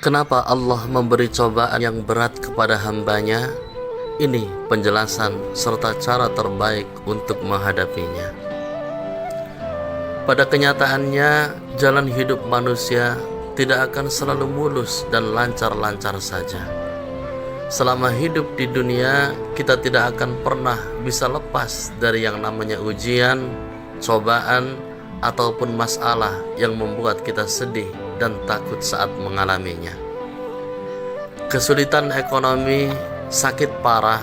Kenapa Allah memberi cobaan yang berat kepada hambanya? Ini penjelasan serta cara terbaik untuk menghadapinya. Pada kenyataannya, jalan hidup manusia tidak akan selalu mulus dan lancar-lancar saja. Selama hidup di dunia, kita tidak akan pernah bisa lepas dari yang namanya ujian, cobaan, ataupun masalah yang membuat kita sedih dan takut saat mengalaminya. Kesulitan ekonomi, sakit parah,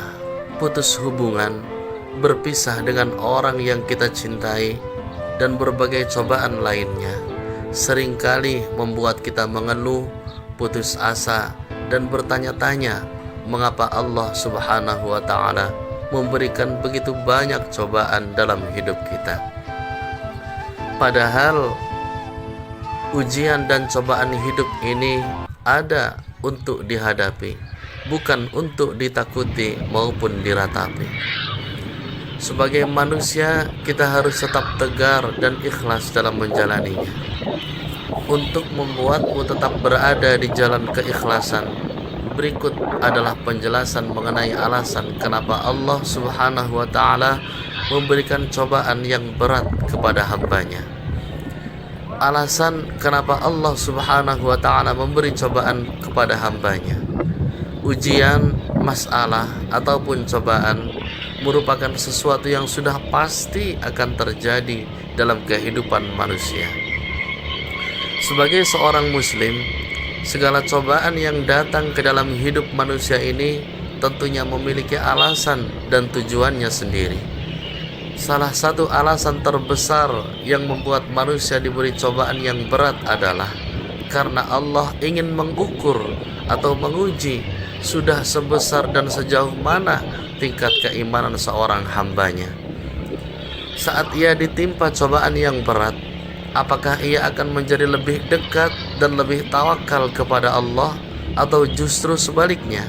putus hubungan, berpisah dengan orang yang kita cintai, dan berbagai cobaan lainnya seringkali membuat kita mengeluh, putus asa, dan bertanya-tanya mengapa Allah Subhanahu wa Ta'ala memberikan begitu banyak cobaan dalam hidup kita. Padahal ujian dan cobaan hidup ini ada untuk dihadapi, bukan untuk ditakuti maupun diratapi. Sebagai manusia, kita harus tetap tegar dan ikhlas dalam menjalaninya. Untuk membuatmu tetap berada di jalan keikhlasan, berikut adalah penjelasan mengenai alasan kenapa Allah Subhanahu wa Ta'ala memberikan cobaan yang berat kepada hambanya. Alasan kenapa Allah Subhanahu wa Ta'ala memberi cobaan kepada hambanya. Ujian, masalah, ataupun cobaan merupakan sesuatu yang sudah pasti akan terjadi dalam kehidupan manusia. Sebagai seorang muslim, segala cobaan yang datang ke dalam hidup manusia ini tentunya memiliki alasan dan tujuannya sendiri. Salah satu alasan terbesar yang membuat manusia diberi cobaan yang berat adalah karena Allah ingin mengukur atau menguji sudah sebesar dan sejauh mana tingkat keimanan seorang hambanya. Saat ia ditimpa cobaan yang berat, apakah ia akan menjadi lebih dekat dan lebih tawakal kepada Allah, atau justru sebaliknya?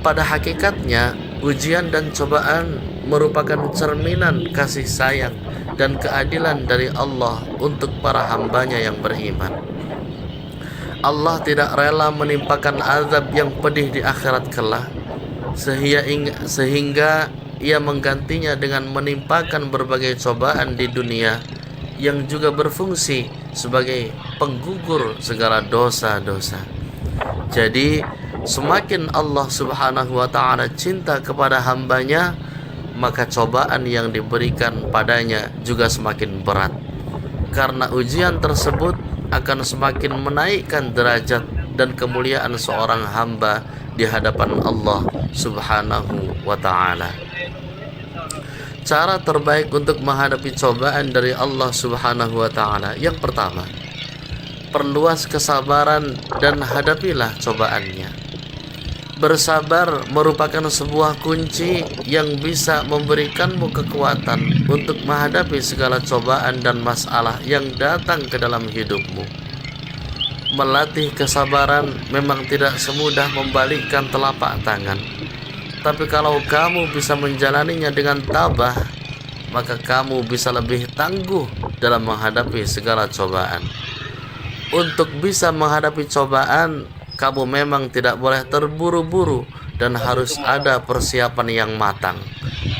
Pada hakikatnya, ujian dan cobaan merupakan cerminan kasih sayang dan keadilan dari Allah untuk para hambanya yang beriman. Allah tidak rela menimpakan azab yang pedih di akhirat kelak, sehingga ia menggantinya dengan menimpakan berbagai cobaan di dunia yang juga berfungsi sebagai penggugur segala dosa-dosa. Jadi semakin Allah Subhanahu wa Ta'ala cinta kepada hambanya, maka cobaan yang diberikan padanya juga semakin berat, karena ujian tersebut akan semakin menaikkan derajat dan kemuliaan seorang hamba di hadapan Allah Subhanahu wa Ta'ala. Cara terbaik untuk menghadapi cobaan dari Allah Subhanahu wa Ta'ala, yang pertama, perluas kesabaran dan hadapilah cobaannya. Bersabar merupakan sebuah kunci yang bisa memberikanmu kekuatan untuk menghadapi segala cobaan dan masalah yang datang ke dalam hidupmu. Melatih kesabaran memang tidak semudah membalikkan telapak tangan, tapi kalau kamu bisa menjalaninya dengan tabah, maka kamu bisa lebih tangguh dalam menghadapi segala cobaan. Untuk bisa menghadapi cobaan, kamu memang tidak boleh terburu-buru dan harus ada persiapan yang matang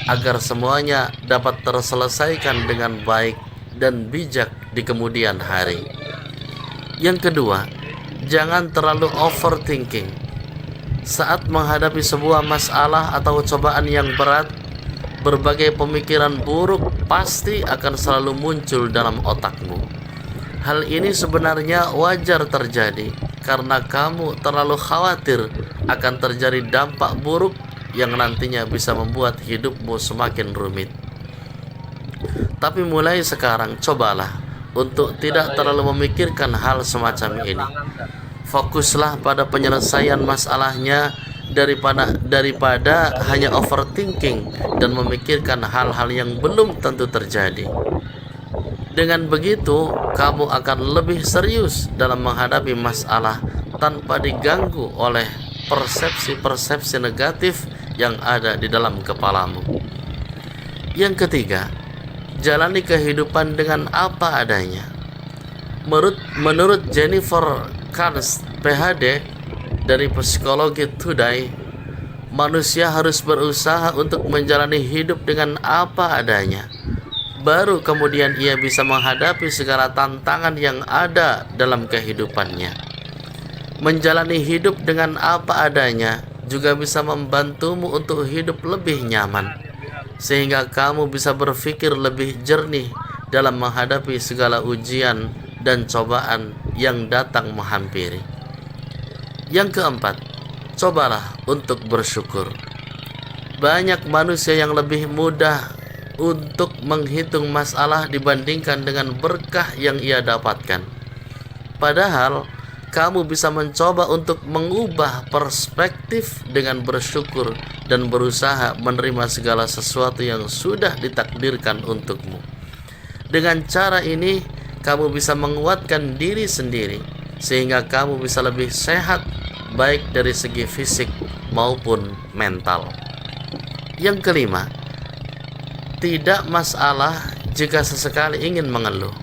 agar semuanya dapat terselesaikan dengan baik dan bijak di kemudian hari. Yang kedua, jangan terlalu overthinking. Saat menghadapi sebuah masalah atau cobaan yang berat, berbagai pemikiran buruk pasti akan selalu muncul dalam otakmu. Hal ini sebenarnya wajar terjadi karena kamu terlalu khawatir akan terjadi dampak buruk yang nantinya bisa membuat hidupmu semakin rumit. Tapi mulai sekarang, cobalah untuk tidak terlalu memikirkan hal semacam ini. Fokuslah pada penyelesaian masalahnya daripada hanya overthinking dan memikirkan hal-hal yang belum tentu terjadi. Dengan begitu, kamu akan lebih serius dalam menghadapi masalah tanpa diganggu oleh persepsi-persepsi negatif yang ada di dalam kepalamu. Yang ketiga, jalani kehidupan dengan apa adanya. Menurut Jennifer Carnes PHD dari Psikologi Today, manusia harus berusaha untuk menjalani hidup dengan apa adanya. Baru kemudian ia bisa menghadapi segala tantangan yang ada dalam kehidupannya. Menjalani hidup dengan apa adanya juga bisa membantumu untuk hidup lebih nyaman, sehingga kamu bisa berpikir lebih jernih dalam menghadapi segala ujian dan cobaan yang datang menghampiri. Yang keempat, cobalah untuk bersyukur. Banyak manusia yang lebih mudah untuk menghitung masalah dibandingkan dengan berkah yang ia dapatkan. Padahal kamu bisa mencoba untuk mengubah perspektif dengan bersyukur dan berusaha menerima segala sesuatu yang sudah ditakdirkan untukmu. Dengan cara ini, kamu bisa menguatkan diri sendiri sehingga kamu bisa lebih sehat, baik dari segi fisik maupun mental. Yang kelima, tidak masalah jika sesekali ingin mengeluh.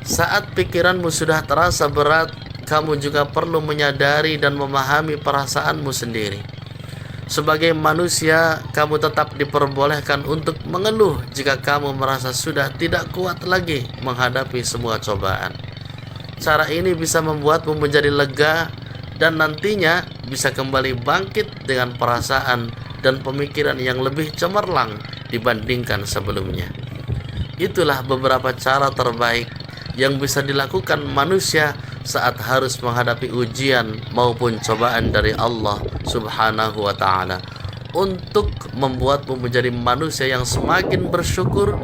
Saat pikiranmu sudah terasa berat, kamu juga perlu menyadari dan memahami perasaanmu sendiri. Sebagai manusia, kamu tetap diperbolehkan untuk mengeluh jika kamu merasa sudah tidak kuat lagi menghadapi semua cobaan. Cara ini bisa membuatmu menjadi lega dan nantinya bisa kembali bangkit dengan perasaan dan pemikiran yang lebih cemerlang dibandingkan sebelumnya. Itulah beberapa cara terbaik yang bisa dilakukan manusia saat harus menghadapi ujian maupun cobaan dari Allah Subhanahu wa Ta'ala, untuk membuatmu menjadi manusia yang semakin bersyukur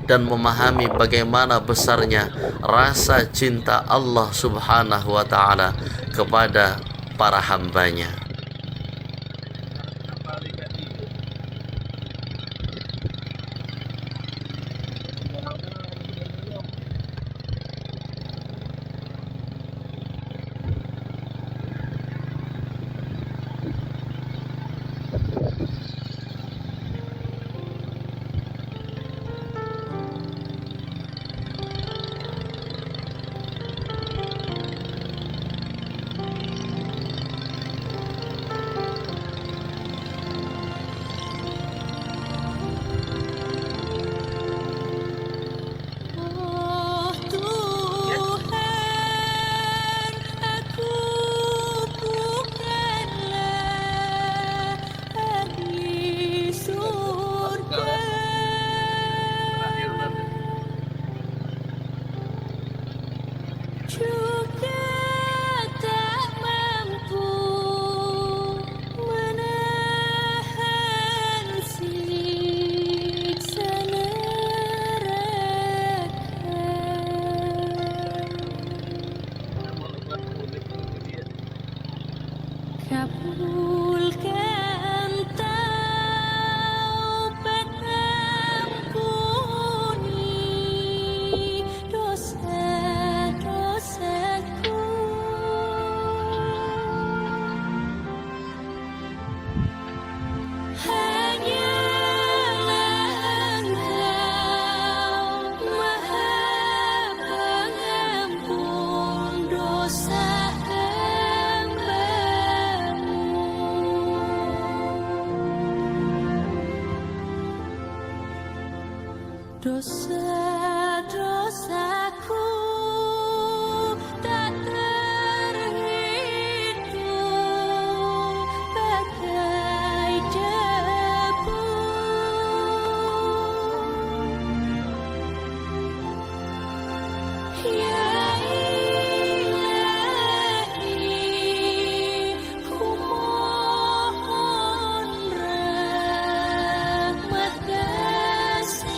dan memahami bagaimana besarnya rasa cinta Allah Subhanahu wa Ta'ala kepada para hambanya. Kabulkan taubat ampuni dosa-dosaku. Hanyalah Engkau Maha Pengampun dosa dosa-dosaku tak terhitung bagai debu. Ya Ilahi, ku mohon rahmat kasih-Mu.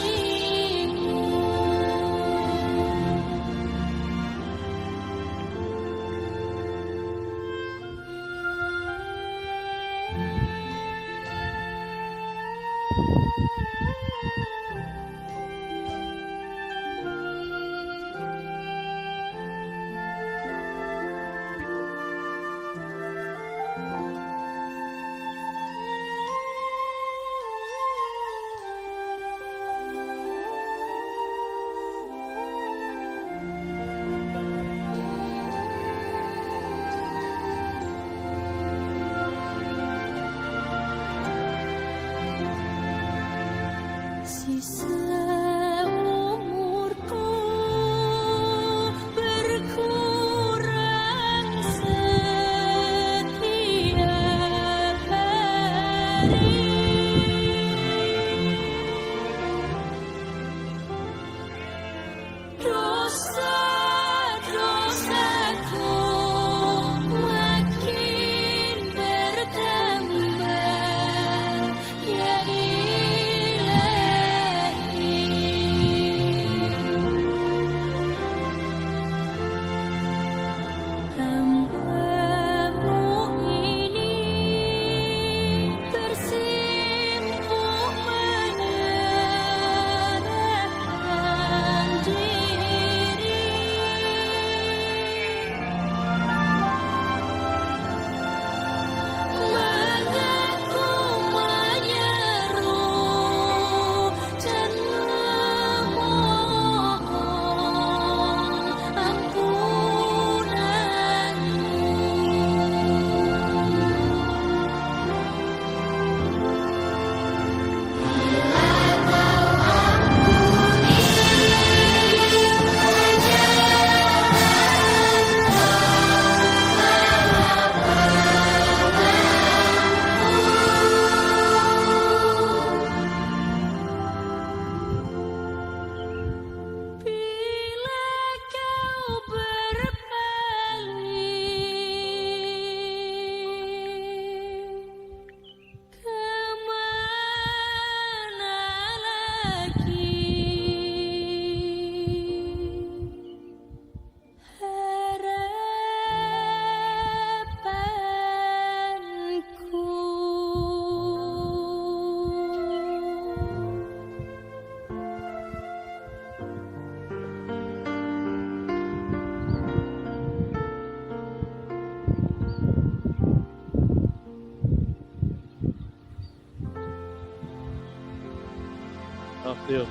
Yuk.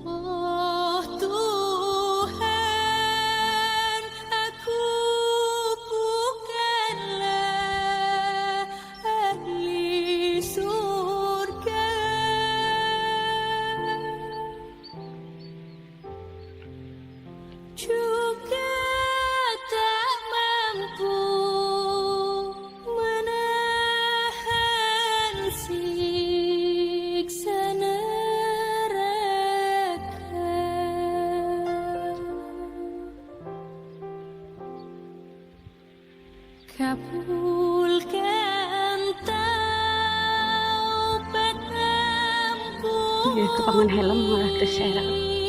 Oh Tuhan, aku bukanlah ahli surga, juga tak mampu menahan siksa neraka. Kabulkan taubat Iya, itu paman helm malah terseret. hamba